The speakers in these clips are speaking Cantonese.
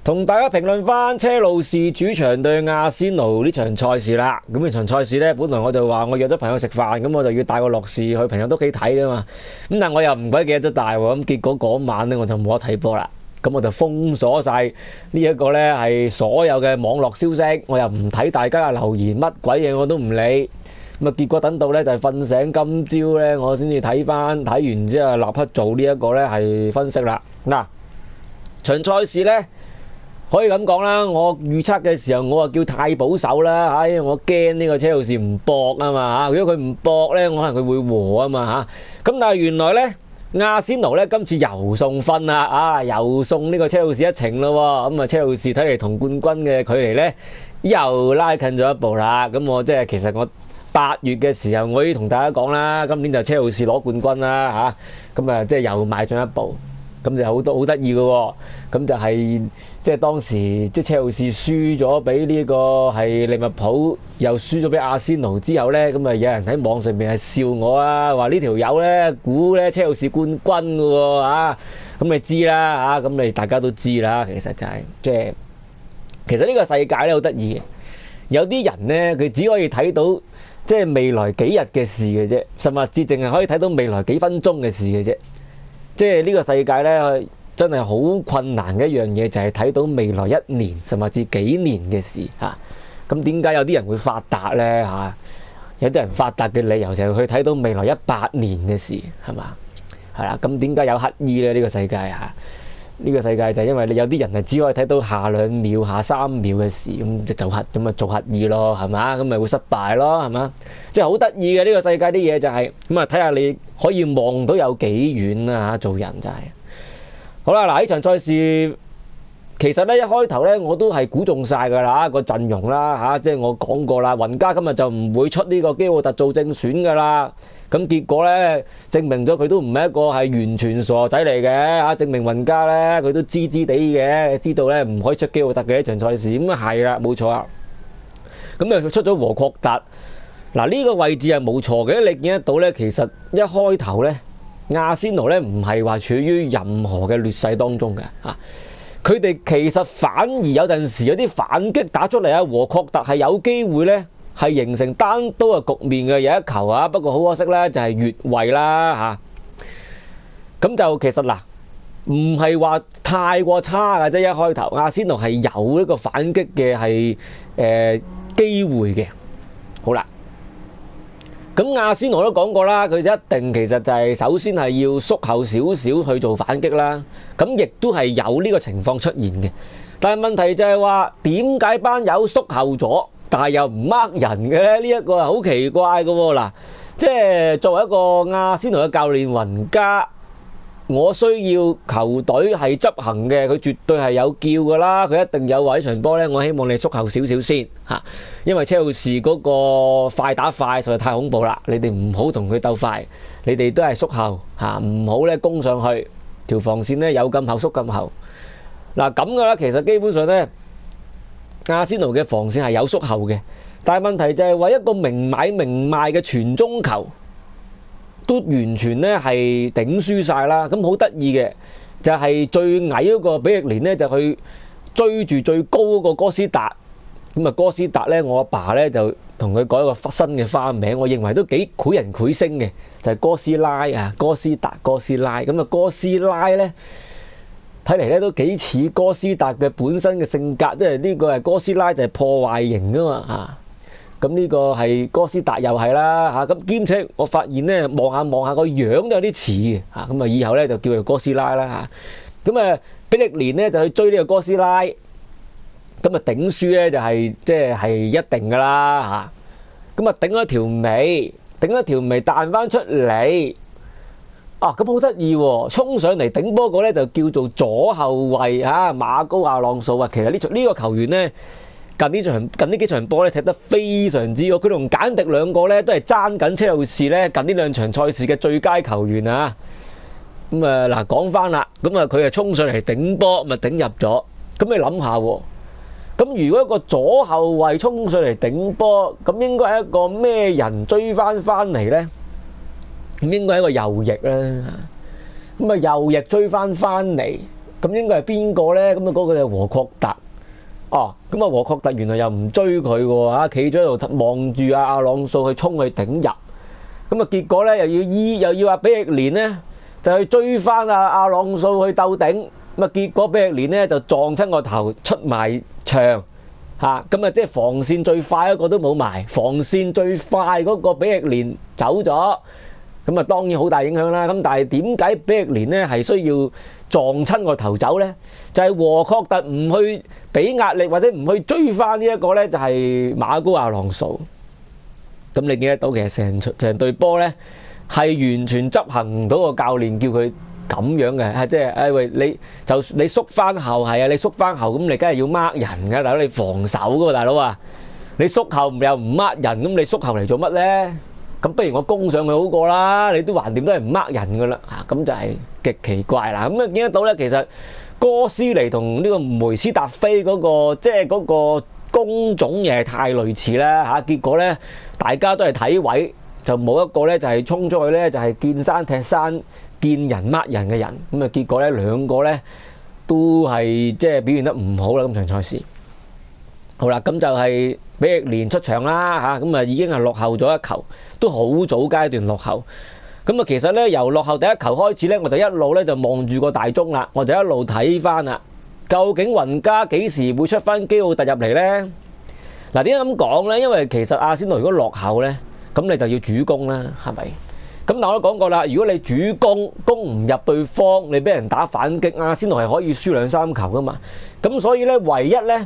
同大家評論翻車路士主場對阿仙奴呢場賽事啦。咁呢場賽事呢，本來我就話我約咗朋友食飯，咁我就要帶個樂視去朋友屋企睇噶嘛。咁但係我又唔鬼記得咗帶喎，咁結果嗰晚呢，我就冇得睇波啦。咁我就封鎖晒呢一個呢係所有嘅網絡消息，我又唔睇大家嘅留言，乜鬼嘢我都唔理。咁啊結果等到呢就係瞓醒今朝呢，我先至睇翻，睇完之後立刻做呢一個呢係分析啦。嗱，場賽事呢。可以咁講啦，我預測嘅時候我話叫太保守啦，我驚呢個車路士唔搏啊嘛，如果佢唔搏呢，我可能佢會和啊嘛嚇。咁但係原來呢，阿仙奴呢今次又送分啦，又送呢個車路士一程咯喎。咁啊車路士睇嚟同冠軍嘅距離呢又拉近咗一步啦。咁我即係其實我8月嘅時候我已經同大家講啦，今年就車路士攞冠軍啦嚇。咁啊即係又邁進一步。咁就好得意嘅喎，咁就係即係當時即係車路士輸咗俾呢個係利物浦，又輸咗俾阿仙奴之後呢，咁啊有人喺網上面係笑我啊，話呢條友呢估呢車路士冠軍嘅喎咁你知啦咁你大家都知啦，其實就係即係其實呢個世界呢好得意嘅，有啲人呢佢只可以睇到即係未來幾日嘅事嘅啫，甚至淨係可以睇到未來幾分鐘嘅事嘅啫。即係呢個世界呢，真係好困難嘅一樣嘢，就係睇到未來1年甚至幾年嘅事嚇。咁點解有啲人會發達呢嚇？有啲人發達嘅理由就係去睇到未來100年嘅事係嘛？係啦。咁點解有乞兒呢？呢個世界嚇？呢個世界就係因為你有啲人係只可以睇到下2秒、下3秒嘅事，咁就做乞兒咯，係嘛？咁咪會失敗咯，係嘛？即係好得意嘅呢個世界啲嘢就係咁啊！睇下你可以望到有幾遠啊嚇，做人就係好啦。嗱，呢場賽事其實咧一開頭咧我都係估中晒㗎啦個陣容啦嚇，即係我講過啦，雲加今日就唔會出呢個基奧特做正選㗎啦。咁結果咧，證明咗佢都唔係一個係完全傻仔嚟嘅嚇，證明雲加咧佢都知地嘅，知道咧唔可以出基奧特嘅一場賽事，咁啊係啦，冇錯啊。咁啊佢出咗和確達，嗱呢個位置係冇錯嘅，你見得到咧，其實一開頭咧，阿仙奴咧唔係話處於任何嘅劣勢當中嘅嚇，佢哋其實反而有陣時有啲反擊打出嚟啊，和確達係有機會咧。係形成單刀嘅局面嘅，有一球啊，不過好可惜咧，就係越位啦嚇。咁就其實嗱，唔係話太過差嘅啫。一開頭阿仙奴係有一個反擊嘅係機會嘅。好啦，咁阿仙奴都講過啦，佢一定其實就係首先係要縮後少少去做反擊啦。咁亦都係有呢個情況出現嘅。但係問題就係話點解班友縮後咗？但係又唔呃人嘅咧，呢一個係好奇怪嘅喎。嗱，即係作為一個阿仙奴嘅教練雲加，我需要球隊係執行嘅，佢絕對係有叫㗎啦，佢一定有話呢場波咧，我希望你縮後少少先嚇，因為車路士嗰個快打快實在太恐怖啦，你哋唔好同佢鬥快，你哋都係縮後嚇，唔好咧攻上去條防線咧有咁後縮咁後。嗱咁嘅啦，其實基本上咧。阿仙奴嘅防線係有縮後嘅，但係問題就係話一個明買明賣嘅傳中球，都完全咧係頂輸晒啦。咁好得意嘅就係最矮嗰個比利連咧就去追住最高嗰個哥斯達。咁啊哥斯達咧，我阿爸咧就同佢改一個新嘅花名，我認為都幾繪人繪聲嘅，就係哥斯拉啊，哥斯達哥斯拉。咁啊哥斯拉咧。睇嚟咧都幾似哥斯達嘅本身嘅性格，即係呢個係哥斯拉就係破壞型噶嘛嚇，咁呢個係哥斯達又係啦嚇，咁兼且我發現咧望下個樣都有啲似嘅嚇，咁啊以後咧就叫佢哥斯拉啦嚇，咁啊比利連咧就去追呢個哥斯拉，咁啊頂輸咧就係即係一定噶啦嚇，咁啊頂咗條尾彈翻出嚟。咁好得意喎！衝上嚟頂波個咧就叫做左後衞嚇馬高亞朗素啊！其實呢個球員咧近呢幾場波咧踢得非常之好，佢同簡迪兩個咧都係爭緊車路士咧近呢2場賽事嘅最佳球員啊！咁啊嗱講翻啦，咁啊佢啊衝上嚟頂波咪頂入咗，咁你諗下喎？咁如果一個左後衞衝上嚟頂波，咁應該係一個咩人追翻嚟咧？咁應該係一個右翼啦，咁啊右翼追翻嚟，咁應該係邊個咧？咁啊嗰個就和確特。哦，咁啊和確特原來又唔追佢喎嚇，企咗喺度望住阿朗素去衝去頂入。咁啊結果咧又要阿比益連咧就去追翻阿朗素去鬥頂。咁啊結果比益連咧就撞親個頭出埋牆嚇，咁啊即係防線最快嗰個都冇埋，防線最快嗰個比益連走咗。咁啊當然好大影響啦。咁但係點解比益連咧係需要撞親個頭走咧？就係和確特唔去俾壓力或者唔去追翻呢一個咧，就係馬高亞朗素。咁你見得到其實成隊波咧係完全執行唔到個教練叫佢咁樣嘅，係即係誒喂，你縮翻後係啊，你縮翻後咁你梗係要 mark 人㗎，大佬你防守㗎喎，大佬啊，你縮後又唔 mark 人，咁你縮後嚟做乜咧？咁不如我攻上去好過啦，你都橫掂都係唔 mark 人㗎啦嚇，咁就係極奇怪啦。咁啊見得到咧，其實哥斯尼同呢個梅斯達菲嗰個即係嗰個工種亦係太類似啦嚇，結果咧大家都係睇位，就冇一個咧就係衝出去咧就係見山踢山見人 mark 人嘅人，咁啊結果咧兩個咧都係即係表現得唔好啦，咁場賽事。好啦，咁就係比益連出場啦嚇，咁啊已經係落後咗一球，都好早階段落後。咁啊其實咧由落後第一球開始咧，我就一路咧就望住個大鐘啦，我就一路睇翻啦。究竟雲加幾時會出翻基奧特入嚟咧？嗱點解咁講咧？因為其實阿仙奴如果落後咧，咁你就要主攻啦，係咪？咁但我都講過啦，如果你主攻唔入對方，你俾人打反擊，阿仙奴係可以輸2-3球噶嘛。咁所以咧，唯一咧，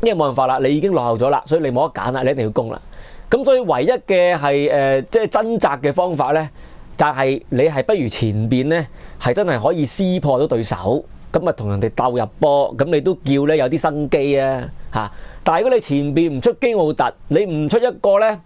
因為冇辦法啦，你已經落後咗啦，所以你冇得揀啦，你一定要攻啦。咁所以唯一嘅係即係掙扎嘅方法咧，就係你係不如前邊咧係真係可以撕破到對手，咁啊同人哋鬥入波，咁你都叫咧有啲生機啊嚇。但係如果你前邊唔出基奧特，你唔出一個咧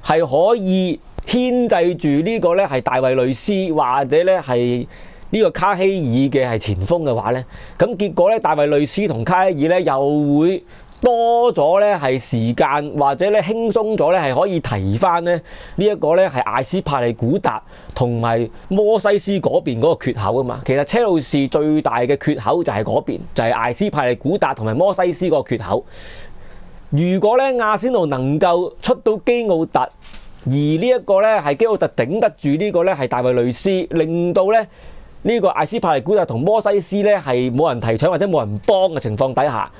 係可以牽制住呢個咧係大衛雷斯或者咧係呢個卡希爾嘅係前鋒嘅話咧，咁結果咧大衛雷斯同卡希爾咧又會多咗咧係時間或者咧輕鬆咗咧係可以提翻咧呢一個咧係艾斯帕利古達同埋摩西斯嗰邊嗰個缺口啊嘛。其實車路士最大嘅缺口就係嗰邊，就係艾斯帕利古達同埋摩西斯嗰個缺口。如果咧阿仙奴能夠出到基奧特，而呢一個咧係基奧特頂得住呢個咧係大衛雷斯，令到咧呢個艾斯帕利古達同摩西斯咧係冇人提搶或者冇人幫嘅情況底下，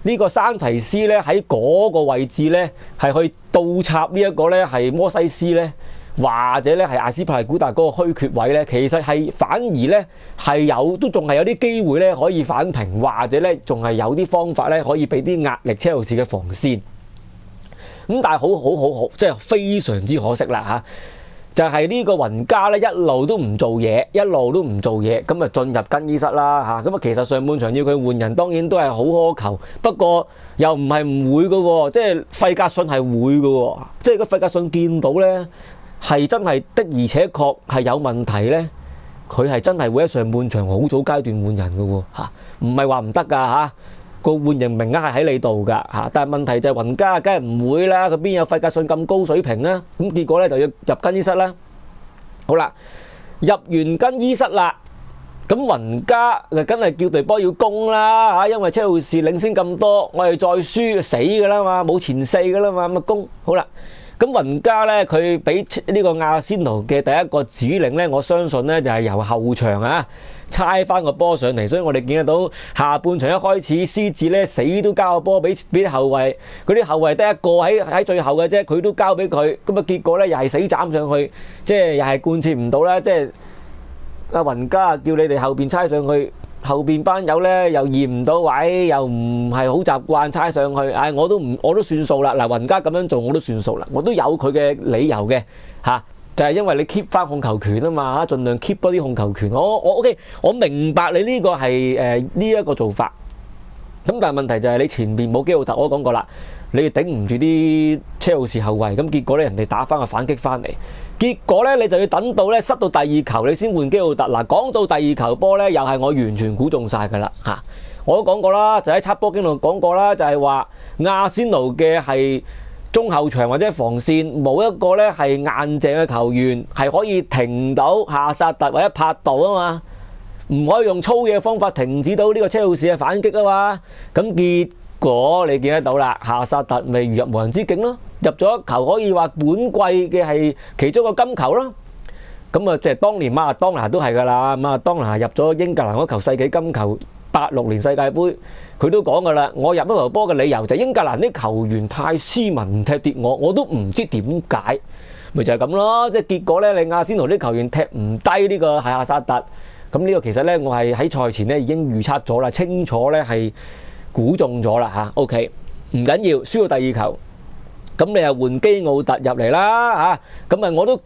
呢個山齊斯咧喺嗰個位置咧係去倒插呢一個咧係摩西斯咧，或者咧係艾斯帕利古達嗰個虛缺位咧，其實係反而咧係都仲係有啲機會咧可以反平，或者咧仲係有啲方法咧可以俾啲壓力車路士嘅防線。咁但係好，即係非常之可惜啦嚇，就係呢個雲加咧一路都唔做嘢，咁啊進入更衣室啦嚇。咁啊其實上半場要佢換人，當然都係好苛求，不過又唔係唔會嘅喎，即係費格遜係會嘅喎，即係個費格遜見到咧係真係的而且確係有問題咧，佢係真係會喺上半場好早階段換人嘅喎嚇，唔係話唔得㗎嚇。個換人名額係喺你度㗎嚇，但係問題就係雲加梗係唔會啦，佢邊有費格遜咁高水平啊？咁結果咧就要入更衣室啦。好啦，入完更衣室啦，咁雲加就梗係叫隊波要攻啦嚇，因為車路士領先咁多，我哋再輸死㗎啦嘛，冇前四㗎啦嘛，咁啊攻好啦。咁雲加咧佢俾呢個阿仙奴嘅第一個指令咧，我相信咧就係由後場啊猜翻個波上嚟，所以我哋見得到下半場一開始獅子咧死都交個波俾啲後衞，嗰啲後衞得一個喺最後嘅啫，佢都交俾佢，咁啊結果咧又係死斬上去，即係又係貫徹唔到啦，即係阿雲加叫你哋後邊猜上去。後邊班友咧又驗唔到位，又唔係好習慣猜上去，我都算數啦。嗱，雲加咁樣做我都算數啦，我都有佢嘅理由嘅嚇，就係因為你 keep 翻控球權啊嘛，盡量 keep 多啲控球權。我 OK， 我明白你呢個係呢一個做法。咁但係問題就係你前面冇基奧特，我都講過啦，你頂唔住啲車路士後衞，咁結果咧人哋打翻個反擊翻嚟。結果咧，你就要等到咧失到第二球，你先換基奧特。嗱，講到第二球波咧，又係我完全估中晒㗎啦嚇！我都講過啦，就喺插波經度講過啦，就係話阿仙奴嘅係中後場或者防線冇一個咧係硬淨嘅球員係可以停到夏薩特或者帕杜啊嘛。唔可以用粗嘢方法停止到呢個車路士嘅反擊啊嘛。咁結果你見得到啦，夏薩特咪如入無人之境咯，入咗一球可以話本季嘅係其中一個金球咯。咁啊，即係當年馬勒當拿都係㗎啦，馬勒當拿入咗英格蘭嗰球世紀金球86年世界盃，佢都講㗎啦，我入嗰球波嘅理由就係英格蘭啲球員太斯文，唔踢跌我都唔知點解，咪就係咁咯。即係結果咧，你阿仙奴啲球員踢唔低呢個係夏薩特，咁呢個其實咧我係喺賽前咧已經預測咗啦，清楚咧係估中咗啦嚇。OK， 唔緊要，輸到第二球，咁你又換基奧特入嚟啦嚇，咁啊我都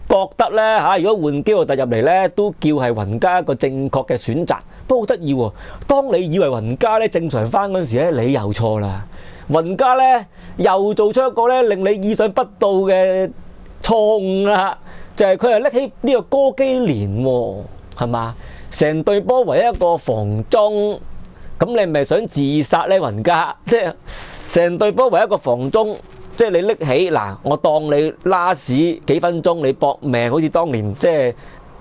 覺得咧嚇，如果換基奧特入嚟咧，都叫係雲加一個正確嘅選擇。不過好得意喎，當你以為雲加咧正常翻嗰陣時咧，你又錯啦。雲加咧又做出一個咧令你意想不到嘅錯誤啦，就係佢係拎起呢個哥基連喎，係嘛？成隊波唯一一個防中，咁你咪想自殺咧？雲加即係成隊波唯一一個防中。即係你拎起嗱，我當你拉屎幾分鐘，你搏命，好似當年即係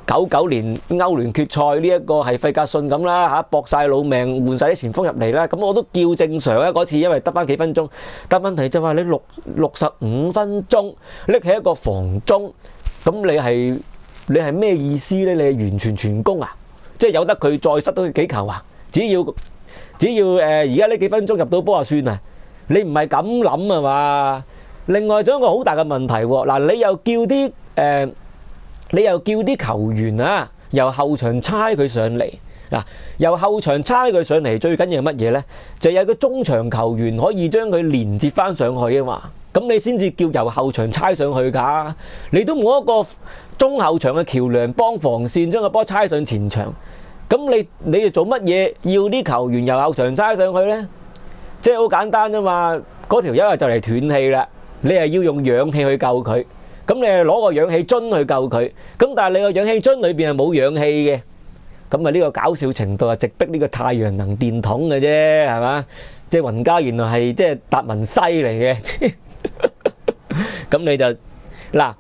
99年歐聯決賽呢一個係費格遜咁啦嚇，搏曬老命換曬啲前鋒入嚟啦，咁我都叫正常啊嗰次，因為得翻幾分鐘，但問題就話你65分鐘拎起一個防中，咁你係咩意思咧？你係完全全攻啊？即係由得佢再失到幾球啊？只要而家呢幾分鐘入到波就算啊！你唔係咁諗啊嘛？另外仲有一個好大嘅問題喎，嗱你又叫啲球員啊，由後場差佢上嚟嗱，由後場差佢上嚟最緊要係乜嘢呢？就有個中場球員可以將佢連接翻上去啊嘛，咁你先至叫由後場差上去㗎。你都冇一個中後場嘅橋梁幫防線將個波差上前場，咁你哋做乜嘢要啲球員由後場差上去呢？即係好簡單啫嘛，嗰條友就嚟斷氣啦，你係要用氧氣去救佢，咁你係攞個氧氣樽去救佢，咁但係你個氧氣樽裏邊係冇氧氣嘅，咁啊呢個搞笑程度係直逼呢個太陽能電筒嘅啫，係嘛？即係雲加原來係即係達文西嚟嘅，咁你就嗱。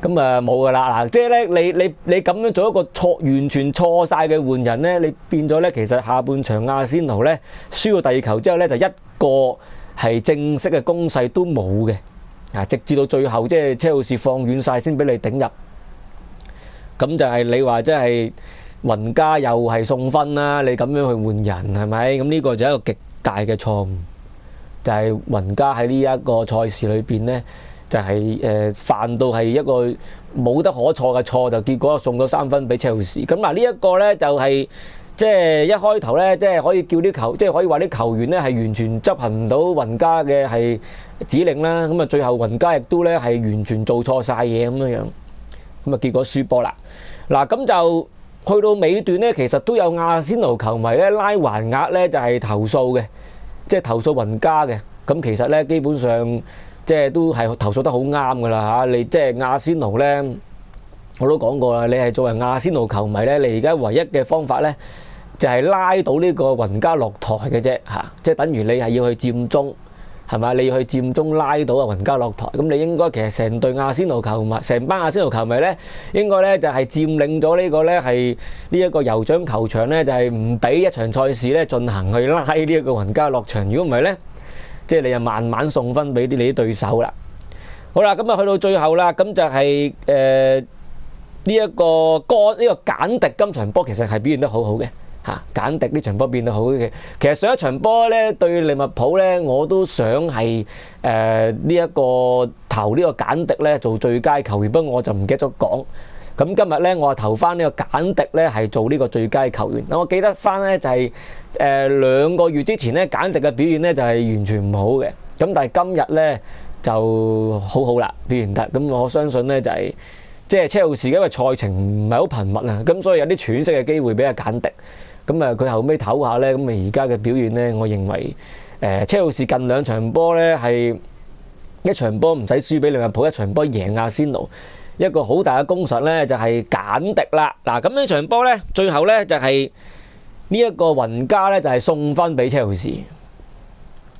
咁啊冇噶啦，嗱，即係咧，你咁樣做一個完全錯晒嘅換人咧，你變咗咧，其實下半場阿仙奴咧輸到第二球之後咧，就一個係正式嘅攻勢都冇嘅，啊，直至到最後即係車路士放遠晒先俾你頂入，咁就係你話即係雲加又係送分啦，你咁樣去換人係咪？咁呢個就係一個極大嘅錯誤，就係雲加喺呢一個賽事裏邊咧。就係犯到係一個冇得可錯嘅錯，就結果送咗3分俾車路士。咁嗱呢一個咧就係即係一開頭咧，即係可以叫啲球，即係可以話啲球員咧係完全執行唔到雲加嘅係指令啦。咁啊最後雲加亦都咧係完全做錯晒嘢咁樣樣，咁啊結果輸波啦。嗱咁就去到尾段咧，其實都有阿仙奴球迷咧拉橫額咧就係投訴嘅，即係投訴雲加嘅。咁其實咧基本上。即係都係投訴得好啱㗎啦嚇！你即係阿仙奴咧，我都講過啦，你係作為阿仙奴球迷咧，你而家唯一嘅方法咧，就係拉到呢個雲加落台嘅啫嚇！即係等於你係要去佔中，係咪？你要去佔中拉到啊雲加落台，咁你應該其實成隊阿仙奴球迷，成班阿仙奴球迷咧，應該咧就係佔領咗呢個咧係呢一個酋長球場咧，就係唔俾一場賽事咧進行去拉呢一個雲加落場。如果唔係咧，即係你就慢慢送分俾你啲對手啦。好啦，咁啊去到最後啦，咁就係呢一個簡迪今場波其實係表現得好好嘅嚇。簡迪呢場波變得好嘅。其實上一場波咧對利物浦咧，我都想係呢一個投呢個簡迪咧做最佳球員，不過我就唔記得咗講。咁今日咧，我投翻呢個簡迪咧係做呢個最佳球員。我記得翻咧就係2個月之前咧，簡迪嘅表現咧就係完全唔好嘅。咁但係今日咧就好好啦，表現得。咁我相信咧就係即係車路士因為賽程唔係好頻密啊，咁所以有啲喘息嘅機會俾阿簡迪。咁啊佢後尾唞下咧，咁啊而家嘅表現咧，我認為車路士近2場波咧係一場波唔使輸俾利物浦，一場波贏阿仙奴。一個好大嘅功臣咧就係簡迪啦。嗱咁呢場波咧最後咧就係呢一個雲加咧就係送分俾車路士。